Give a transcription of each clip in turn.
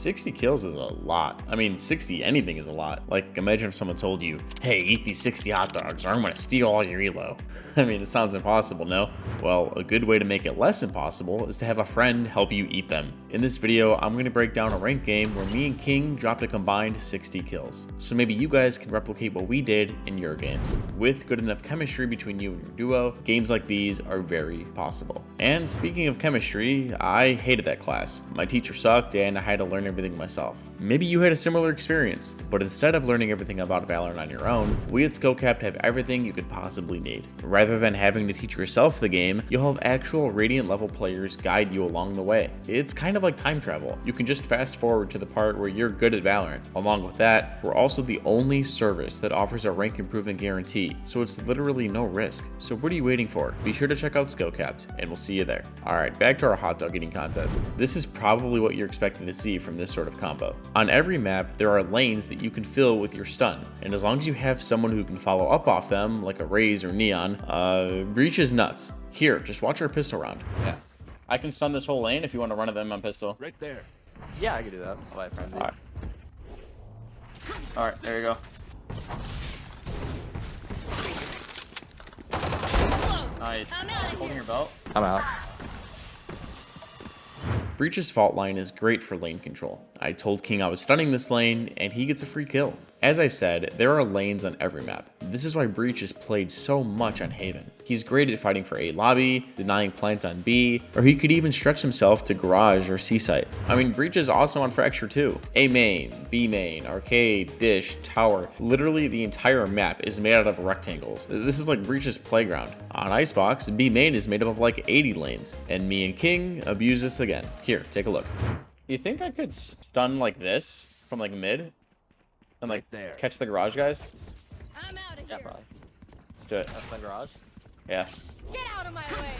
60 kills is a lot. I mean, 60 anything is a lot. Like, imagine if someone told you, hey, eat these 60 hot dogs or I'm gonna steal all your elo. I mean, it sounds impossible, no? Well, a good way to make it less impossible is to have a friend help you eat them. In this video, I'm gonna break down a ranked game where me and King dropped a combined 60 kills. So maybe you guys can replicate what we did in your games. With good enough chemistry between you and your duo, games like these are very possible. And speaking of chemistry, I hated that class. My teacher sucked and I had to learn everything myself. Maybe you had a similar experience, but instead of learning everything about Valorant on your own, we at SkillCapped have everything you could possibly need. Rather than having to teach yourself the game, you'll have actual Radiant level players guide you along the way. It's kind of like time travel. You can just fast forward to the part where you're good at Valorant. Along with that, we're also the only service that offers a rank improvement guarantee, so it's literally no risk. So what are you waiting for? Be sure to check out SkillCapped, and we'll see you there. Alright, back to our hot dog eating contest. This is probably what you're expecting to see from this sort of combo. On every map, there are lanes that you can fill with your stun, and as long as you have someone who can follow up off them, like a Raze or Neon, Breach is nuts. Here, just watch our pistol round. Yeah. I can stun this whole lane if you want to run at them on pistol. Right there. Yeah, I can do that. I'll buy a frenzy. Alright, there you go. Nice. Holding your belt. I'm out. Breach's fault line is great for lane control. I told King I was stunning this lane, and he gets a free kill. As I said, there are lanes on every map. This is why Breach is played so much on Haven. He's great at fighting for A lobby, denying plant on B, or he could even stretch himself to garage or C site. I mean, Breach is awesome on Fracture too. A main, B main, arcade, dish, tower. Literally the entire map is made out of rectangles. This is like Breach's playground. On Icebox, B main is made up of like 80 lanes, and me and King abuse this again. Here, take a look. You think I could stun like this from like mid? And like there. Catch the garage guys? I'm out of Yeah, here. probably. Let's do it. That's my garage. Yeah. Get out of my way.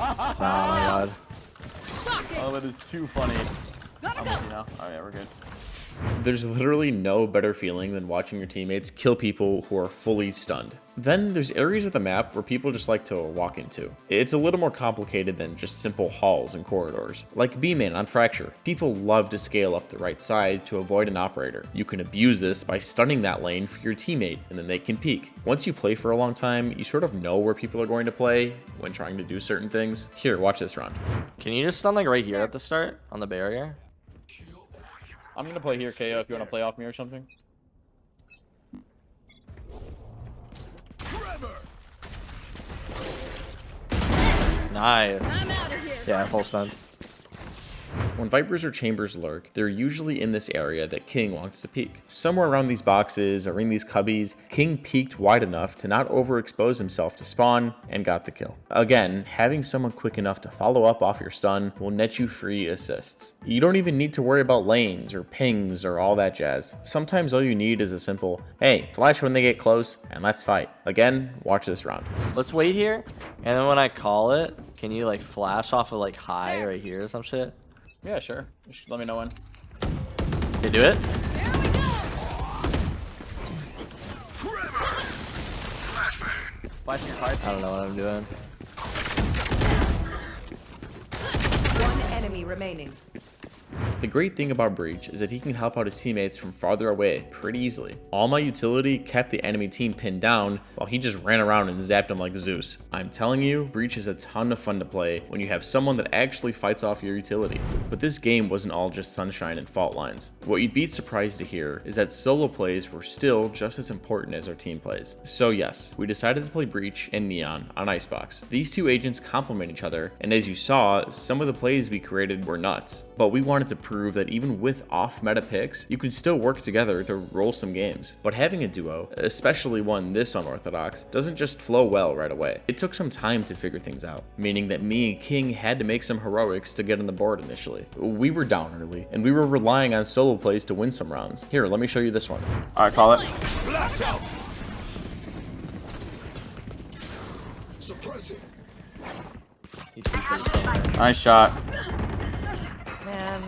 Oh my god. Shocking. Oh, that is too funny. Gotta I'm go. with you now. Oh yeah, we're good. There's literally no better feeling than watching your teammates kill people who are fully stunned. Then there's areas of the map where people just like to walk into. It's a little more complicated than just simple halls and corridors. Like B-main on Fracture, people love to scale up the right side to avoid an operator. You can abuse this by stunning that lane for your teammate, and then they can peek. Once you play for a long time, you sort of know where people are going to play when trying to do certain things. Here, watch this run. Can you just stun like right here at the start on the barrier? I'm gonna play here, KO, if you want to play off me or something. Nice. I'm out of here. Yeah, full stun. When Vipers or Chambers lurk, they're usually in this area that King wants to peek. Somewhere around these boxes or in these cubbies, King peeked wide enough to not overexpose himself to spawn and got the kill. Again, having someone quick enough to follow up off your stun will net you free assists. You don't even need to worry about lanes or pings or all that jazz. Sometimes all you need is a simple, hey, flash when they get close and let's fight. Again, watch this round. Let's wait here, and then when I call it, can you like flash off of like high right here or some shit? Yeah, sure. Just let me know when. You do it? Here we go. Flash your card. I don't know what I'm doing. One enemy remaining. The great thing about Breach is that he can help out his teammates from farther away pretty easily. All my utility kept the enemy team pinned down while he just ran around and zapped them like Zeus. I'm telling you, Breach is a ton of fun to play when you have someone that actually fights off your utility. But this game wasn't all just sunshine and fault lines. What you'd be surprised to hear is that solo plays were still just as important as our team plays. So yes, we decided to play Breach and Neon on Icebox. These two agents complement each other, and as you saw, some of the plays we created were nuts. But we wanted to prove that even with off-meta picks, you can still work together to roll some games. But having a duo, especially one this unorthodox, doesn't just flow well right away. It took some time to figure things out, meaning that me and King had to make some heroics to get on the board initially. We were down early, and we were relying on solo plays to win some rounds. Here, let me show you this one. Alright, call it. Flash out. Nice shot. Man.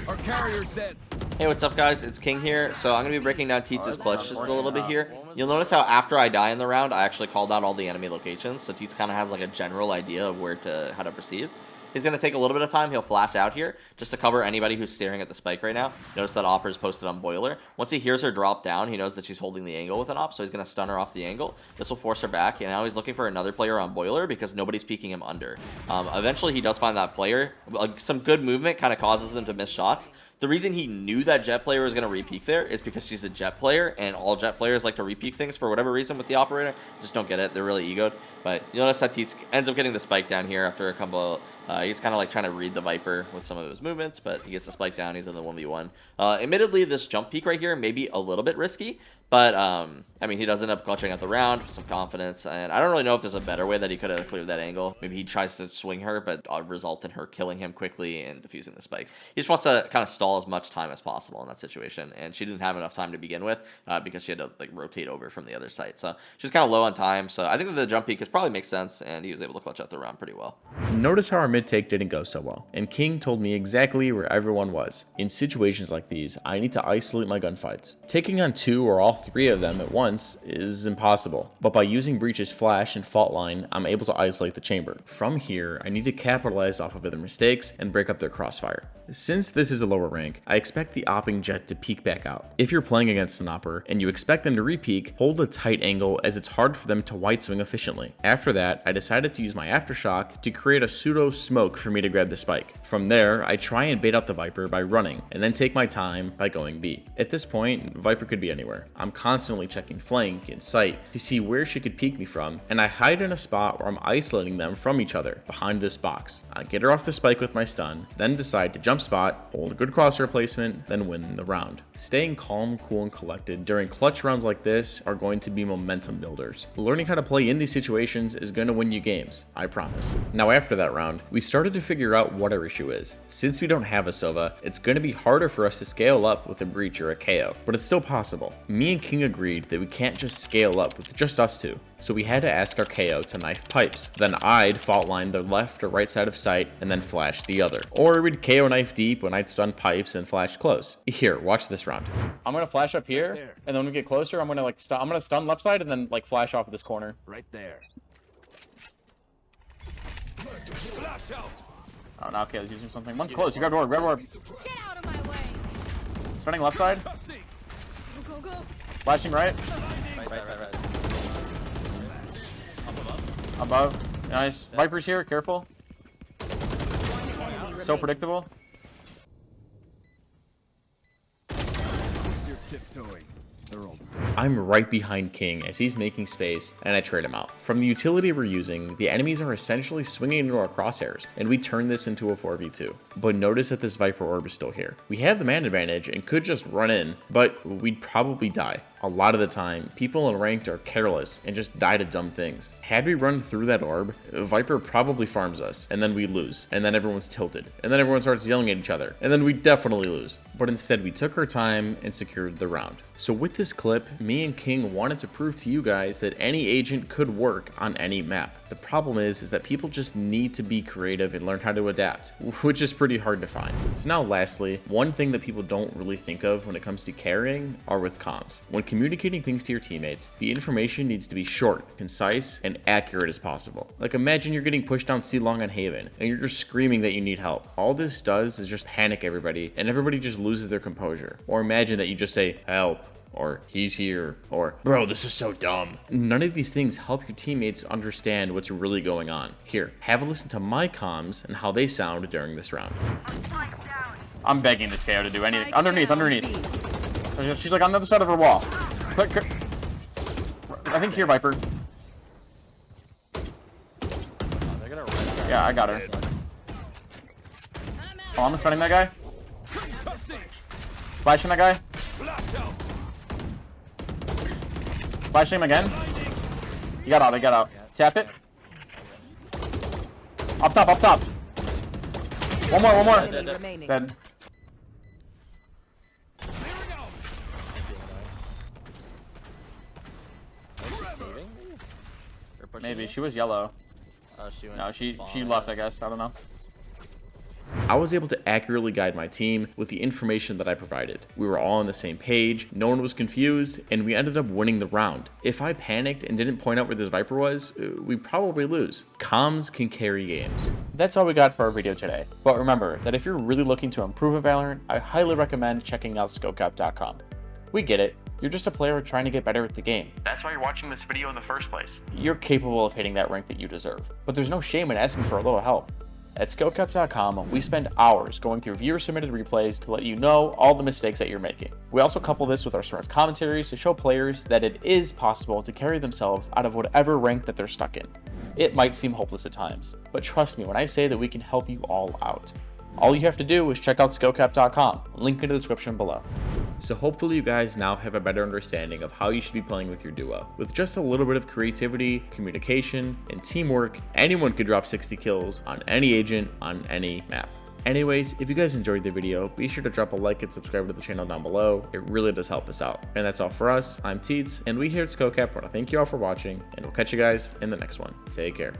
Our carrier's dead. Hey, what's up guys? It's King here. So I'm gonna be breaking down Tietz's clutch just a little bit here. You'll notice how after I die in the round, I actually called out all the enemy locations, so Teets kind of has like a general idea of how to proceed. He's going to take a little bit of time. He'll flash out here just to cover anybody who's staring at the spike right now. Notice that Opper is posted on Boiler. Once he hears her drop down, he knows that she's holding the angle with an Op, so he's going to stun her off the angle. This will force her back, and now he's looking for another player on Boiler because nobody's peeking him under. Eventually, he does find that player. Some good movement kind of causes them to miss shots. The reason he knew that Jet player was going to re-peek there is because she's a Jet player, and all Jet players like to re-peek things for whatever reason with the Operator. Just don't get it. They're really egoed. But you notice that he ends up getting the spike down here after a couple. He's kind of like trying to read the Viper with some of his movements, but he gets the spike down. He's in the 1v1. Admittedly, this jump peek right here may be a little bit risky, but I mean, he does end up clutching at the round with some confidence, and I don't really know if there's a better way that he could have cleared that angle. Maybe he tries to swing her, but result in her killing him quickly and defusing the spikes. He just wants to kind of stall as much time as possible in that situation, and she didn't have enough time to begin with because she had to like rotate over from the other side. So she's kind of low on time. So I think that the jump peek probably makes sense, and he was able to clutch out the round pretty well. Notice how our mid take didn't go so well, and King told me exactly where everyone was. In situations like these, I need to isolate my gunfights. Taking on 2 or all 3 of them at once is impossible, but by using Breach's flash and fault line, I'm able to isolate the chamber. From here, I need to capitalize off of their mistakes and break up their crossfire. Since this is a lower rank, I expect the opping Jet to peek back out. If you're playing against an opper and you expect them to re-peek, hold a tight angle as it's hard for them to white swing efficiently. After that, I decided to use my aftershock to create a pseudo smoke for me to grab the spike. From there, I try and bait out the Viper by running, and then take my time by going B. At this point, Viper could be anywhere. I'm constantly checking flank and sight to see where she could peek me from, and I hide in a spot where I'm isolating them from each other, behind this box. I get her off the spike with my stun, then decide to jump spot, hold a good crosshair placement, then win the round. Staying calm, cool, and collected during clutch rounds like this are going to be momentum builders. Learning how to play in these situations is going to win you games, I promise. Now after that round, we started to figure out what our issue is. Since we don't have a Sova, it's going to be harder for us to scale up with a Breach or a KO, but it's still possible. Me and King agreed that we can't just scale up with just us 2, so we had to ask our KO to knife pipes. Then I'd fault line the left or right side of sight and then flash the other. Or we'd KO knife deep when I'd stun pipes and flash close. Here, watch this round. I'm gonna flash up here, and then when we get closer, I'm gonna stun left side and then like flash off of this corner. Right there. Oh, now KO's using something. One's close. You grab orb. Grab orb. Get out of my way. Stunning left side. Go, go, go. Flashing right. Right. Above. Nice. Viper's here. Careful. So predictable. You're tiptoeing. They're all I'm right behind King as he's making space, and I trade him out. From the utility we're using, the enemies are essentially swinging into our crosshairs, and we turn this into a 4v2. But notice that this Viper orb is still here. We have the man advantage and could just run in, but we'd probably die. A lot of the time, people in ranked are careless and just die to dumb things. Had we run through that orb, Viper probably farms us, and then we lose, and then everyone's tilted, and then everyone starts yelling at each other, and then we definitely lose. But instead, we took our time and secured the round. So with this clip, me and King wanted to prove to you guys that any agent could work on any map. The problem is that people just need to be creative and learn how to adapt, which is pretty hard to find. So now lastly, one thing that people don't really think of when it comes to carrying are with comms. When communicating things to your teammates, the information needs to be short, concise, and accurate as possible. Like imagine you're getting pushed down C-long on Haven, and you're just screaming that you need help. All this does is just panic everybody, and everybody just loses their composure. Or imagine that you just say, help, or he's here, or bro, this is so dumb. None of these things help your teammates understand what's really going on. Here, have a listen to my comms and how they sound during this round. I'm begging this KO to do anything. Underneath. She's like on the other side of her wall. I think here, Viper. Yeah, I got her. Oh, I'm stunning that guy. Flashing that guy. Flashing him again. He got out. Tap it. Up top. One more. Enemy remaining. Dead. Maybe she was yellow. She went No, she spawn. left, I guess. I don't know. I was able to accurately guide my team with the information that I provided. We were all on the same page, no one was confused, and we ended up winning the round. If I panicked and didn't point out where this Viper was, we'd probably lose. Comms can carry games. That's all we got for our video today. But remember that if you're really looking to improve in Valorant, I highly recommend checking out SkillCapped.com. We get it. You're just a player trying to get better at the game. That's why you're watching this video in the first place. You're capable of hitting that rank that you deserve. But there's no shame in asking for a little help. At SkillCapped.com, we spend hours going through viewer-submitted replays to let you know all the mistakes that you're making. We also couple this with our smart commentaries to show players that it is possible to carry themselves out of whatever rank that they're stuck in. It might seem hopeless at times, but trust me when I say that we can help you all out. All you have to do is check out SkillCapped.com, link in the description below. So hopefully you guys now have a better understanding of how you should be playing with your duo. With just a little bit of creativity, communication, and teamwork, anyone could drop 60 kills on any agent on any map. Anyways, if you guys enjoyed the video, be sure to drop a like and subscribe to the channel down below. It really does help us out. And that's all for us. I'm Teets, and we here at SkillCapped want to thank you all for watching, and we'll catch you guys in the next one. Take care.